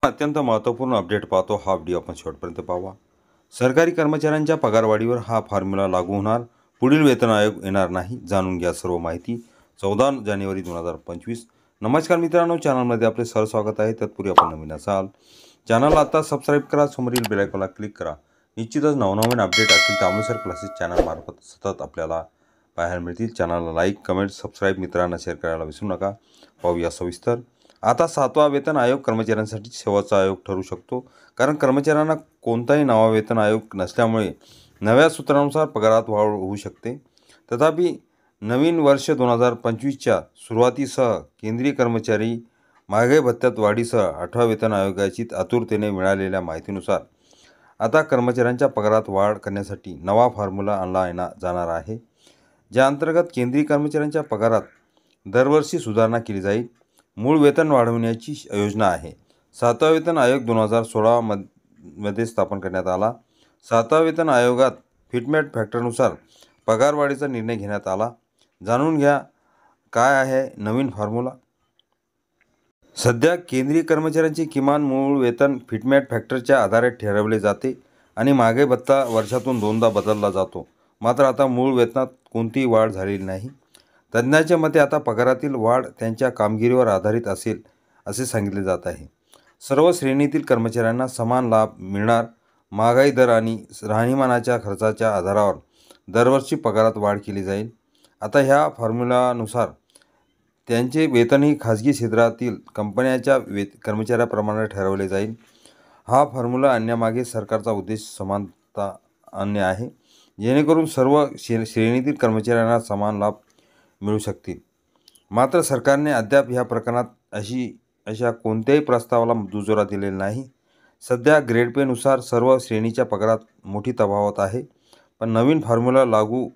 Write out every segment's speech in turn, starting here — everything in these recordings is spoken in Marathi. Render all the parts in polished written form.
अत्यंत महत्त्वपूर्ण अपडेट पाहतो। हा व्हिडिओ आपण शेवटपर्यंत पाहावा। सरकारी कर्मचाऱ्यांच्या पगारवाढीवर हा फॉर्म्युला लागू होणार, पुढील वेतन आयोग येणार नाही, जाणून घ्या सर्व माहिती। 14 जानेवारी 2025। नमस्कार मित्रांनो, चॅनलमध्ये आपले सहर्ष स्वागत आहे। तत्पूर्वी आपण नवीन असाल चॅनलला आता सबस्क्राईब करा, समोरील बेल आयकॉनला क्लिक करा। निश्चितच नवनवीन अपडेट असतील तर अमृतसर क्लासेस चॅनल मार्फत सतत आपल्याला पाहायला मिळतील। चॅनलला लाईक, कमेंट, सबस्क्राईब, मित्रांना शेअर करायला विसरू नका। पाहूया सविस्तर। आता 7वा वेतन आयोग कर्मचाऱ्यांसाठी शेवटचा आयोग ठरू शकतो, कारण कर्मचाऱ्यांना कोणताही नवा वेतन आयोग नसल्यामुळे नव्या सूत्रानुसार पगारात वाढ होऊ शकते। तथापि नवीन वर्ष 2025च्या सुरुवातीसह केंद्रीय कर्मचारी महागाई भत्त्यात वाढीसह 8व्या वेतन आयोगाची आतुरतेने मिळालेल्या माहितीनुसार आता कर्मचाऱ्यांच्या पगारात वाढ करण्यासाठी नवा फॉर्म्युला आणला जाणार आहे, ज्या अंतर्गत केंद्रीय कर्मचाऱ्यांच्या पगारात दरवर्षी सुधारणा केली जाईल। मूळ वेतन वाढवण्याची योजना आहे। 7वा वेतन आयोग 2016 मध्ये स्थापन करण्यात आला। 7व्या वेतन आयोगात फिटमेट फॅक्टरनुसार पगारवाढीचा निर्णय घेण्यात आला। जाणून घ्या काय आहे नवीन फॉर्म्युला। सध्या केंद्रीय कर्मचाऱ्यांचे किमान मूळ वेतन फिटमेट फॅक्टरच्या आधारे ठरवले जाते आणि महागाई भत्ता वर्षातून 2दा बदलला जातो। मात्र आता मूळ वेतनात कोणतीही वाढ झालेली नाही। तज्ज्ञांच्या मते आता पगारातील वाढ त्यांच्या कामगिरीवर आधारित असेल असे सांगितले जात आहे। सर्व श्रेणीतील कर्मचाऱ्यांना समान लाभ मिळणार। महागाई दर आणि राहणीमानाच्या खर्चाच्या आधारावर दरवर्षी पगारात वाढ केली जाईल। आता ह्या फॉर्म्युलानुसार त्यांचे वेतनही खाजगी क्षेत्रातील कंपन्यांच्या कर्मचाऱ्याप्रमाणे ठरवले जाईल। हा फॉर्म्युला आणण्यामागे सरकारचा उद्देश समानता आणणे आहे, जेणेकरून सर्व श्रेणीतील कर्मचाऱ्यांना समान लाभ मिळू शकतील। मात्र सरकारने अद्याप या प्रकरणात अशा कोणत्याही प्रस्तावाला दुजोरा दिलेला नाही। सध्या ग्रेड पे नुसार सर्व श्रेणीच्या पगारात मोठी तफावत आहे, पण नवीन फॉर्म्युला लागू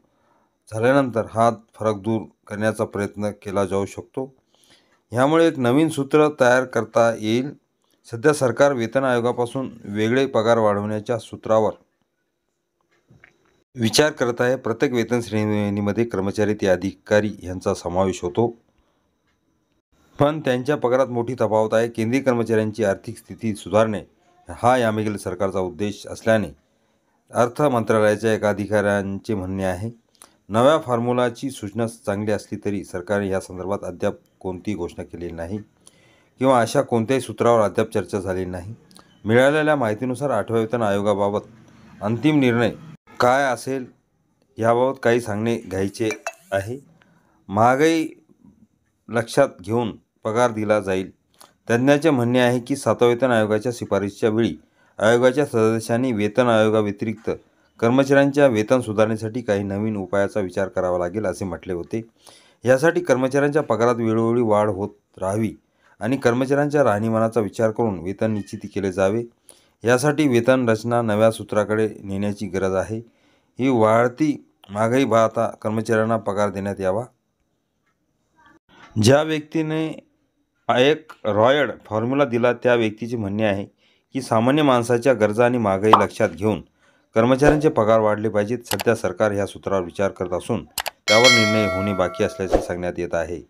झाल्यानंतर हा फरक दूर करण्याचा प्रयत्न केला जाऊ शकतो। ह्यामुळे एक नवीन सूत्र तयार करता येईल। सध्या सरकार वेतन आयोगापासून वेगळे पगार वाढवण्याच्या सूत्रावर विचार करत आहे। प्रत्येक वेतन श्रेणीमध्ये कर्मचारी ते अधिकारी यांचा समावेश होतो, पण त्यांच्या पगारात मोठी तफावत आहे। केंद्रीय कर्मचाऱ्यांची आर्थिक स्थिती सुधारणे हा यामागील सरकारचा उद्देश असल्याने अर्थ मंत्रालयाच्या एका अधिकाऱ्यांचे म्हणणे आहे। नव्या फॉर्म्युलाची सूचना चांगली असली तरी सरकारने या संदर्भात अद्याप कोणतीही घोषणा केलेली नाही किंवा अशा कोणत्याही सूत्रावर अद्याप चर्चा झालेली नाही। मिळालेल्या माहितीनुसार 8व्या वेतन आयोगाबाबत अंतिम निर्णय काय असेल याबाबत काही सांगणे घ्यायचे आहे। महागाई लक्षात घेऊन पगार दिला जाईल। तज्ज्ञांचे म्हणणे आहे की 7व्या वेतन आयोगाच्या शिफारशीच्या वेळी आयोगाच्या सदस्यांनी वेतन आयोगाव्यतिरिक्त कर्मचाऱ्यांच्या वेतन सुधारणेसाठी काही नवीन उपायाचा विचार करावा लागेल असे म्हटले होते। यासाठी कर्मचाऱ्यांच्या पगारात वेळोवेळी वाढ होत राहावी आणि कर्मचाऱ्यांच्या राहणीमानाचा विचार करून वेतन निश्चित केले जावे। यासाठी वेतन रचना नव्या सूत्राकडे नेण्याची गरज आहे। ही वाढती महागाई पाहता कर्मचाऱ्यांना पगार देण्यात यावा। ज्या व्यक्तीने एक रॉयड फॉर्म्युला दिला त्या व्यक्तीचे म्हणणे आहे की सामान्य माणसाच्या गरजा आणि महागाई लक्षात घेऊन कर्मचाऱ्यांचे पगार वाढले पाहिजेत। सध्या सरकार ह्या सूत्रावर विचार करत असून त्यावर निर्णय होणे बाकी असल्याचे सांगण्यात येत आहे।